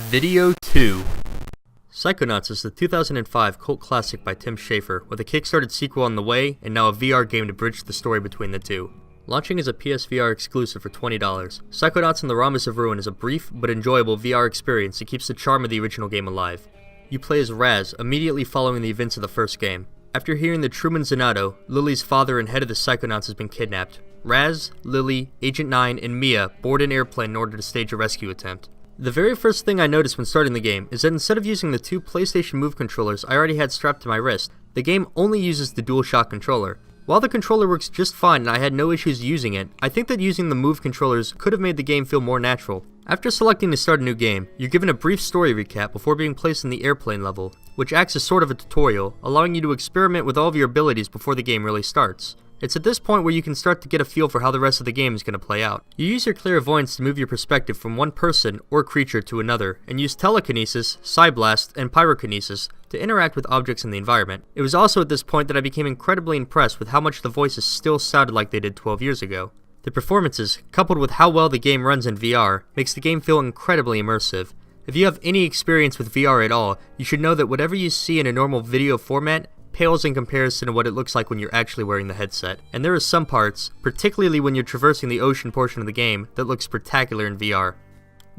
Video 2. Psychonauts is the 2005 cult classic by Tim Schafer, with a kickstarted sequel on the way, and now a VR game to bridge the story between the two. Launching as a PSVR exclusive for $20, Psychonauts and the Rhombus of Ruin is a brief but enjoyable VR experience that keeps the charm of the original game alive. You play as Raz, immediately following the events of the first game. After hearing that Truman Zanotto, Lily's father and head of the Psychonauts, has been kidnapped, Raz, Lily, Agent 9, and Mia board an airplane in order to stage a rescue attempt. The very first thing I noticed when starting the game is that instead of using the two PlayStation Move controllers I already had strapped to my wrist, the game only uses the DualShock controller. While the controller works just fine and I had no issues using it, I think that using the Move controllers could have made the game feel more natural. After selecting to start a new game, you're given a brief story recap before being placed in the airplane level, which acts as sort of a tutorial, allowing you to experiment with all of your abilities before the game really starts. It's at this point where you can start to get a feel for how the rest of the game is going to play out. You use your clairvoyance to move your perspective from one person or creature to another, and use telekinesis, psyblast, and pyrokinesis to interact with objects in the environment. It was also at this point that I became incredibly impressed with how much the voices still sounded like they did 12 years ago. The performances, coupled with how well the game runs in VR, makes the game feel incredibly immersive. If you have any experience with VR at all, you should know that whatever you see in a normal video format pales in comparison to what it looks like when you're actually wearing the headset. And there are some parts, particularly when you're traversing the ocean portion of the game, that look spectacular in VR.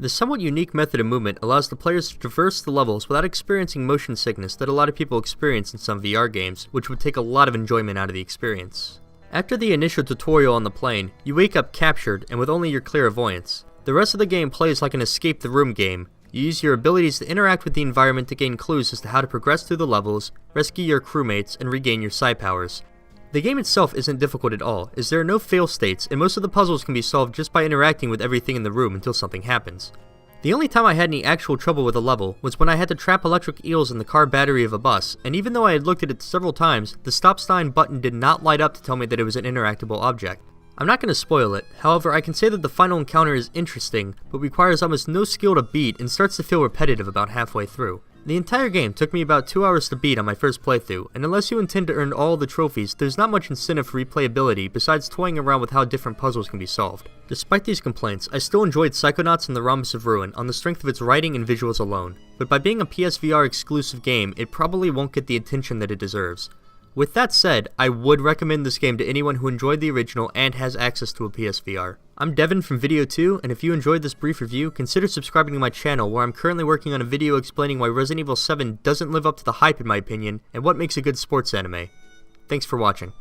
The somewhat unique method of movement allows the players to traverse the levels without experiencing motion sickness that a lot of people experience in some VR games, which would take a lot of enjoyment out of the experience. After the initial tutorial on the plane, you wake up captured and with only your clairvoyance. The rest of the game plays like an escape the room game. You use your abilities to interact with the environment to gain clues as to how to progress through the levels, rescue your crewmates, and regain your psi powers. The game itself isn't difficult at all, as there are no fail states and most of the puzzles can be solved just by interacting with everything in the room until something happens. The only time I had any actual trouble with a level was when I had to trap electric eels in the car battery of a bus, and even though I had looked at it several times, the stop sign button did not light up to tell me that it was an interactable object. I'm not going to spoil it, however I can say that the final encounter is interesting, but requires almost no skill to beat and starts to feel repetitive about halfway through. The entire game took me about 2 hours to beat on my first playthrough, and unless you intend to earn all the trophies, there's not much incentive for replayability besides toying around with how different puzzles can be solved. Despite these complaints, I still enjoyed Psychonauts and the Rhombus of Ruin on the strength of its writing and visuals alone, but by being a PSVR exclusive game, it probably won't get the attention that it deserves. With that said, I would recommend this game to anyone who enjoyed the original and has access to a PSVR. I'm Devin from Video 2, and if you enjoyed this brief review, consider subscribing to my channel where I'm currently working on a video explaining why Resident Evil 7 doesn't live up to the hype in my opinion, and what makes a good sports anime. Thanks for watching.